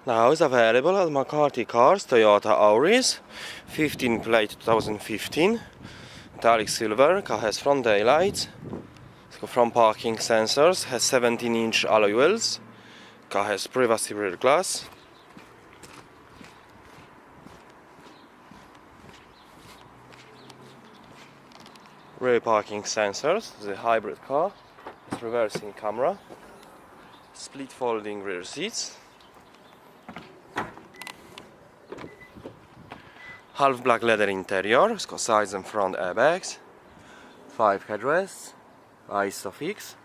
Now is available at McCarthy Cars Toyota Auris 15 plate 2015 metallic silver. Car has front daylights, it's got front parking sensors, has 17-inch alloy wheels. Car has privacy rear glass. Rear parking sensors, the hybrid car, it's reversing camera, split folding rear seats, half black leather interior, it's got sides and front airbags, 5 headrests, ISOFIX,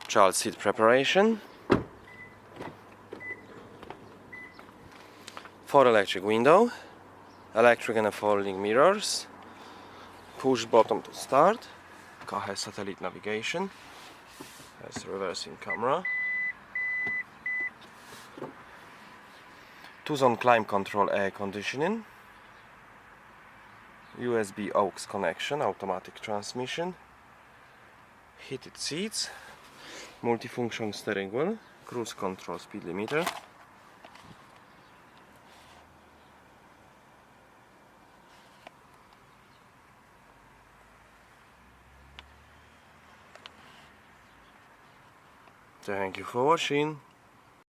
child seat preparation, 4 electric window, electric and folding mirrors, push button to start. Car has satellite navigation, has reversing camera, 2-zone climate control air conditioning, USB aux connection, automatic transmission, heated seats, multifunction steering wheel, cruise control, speed limiter. Thank you for watching.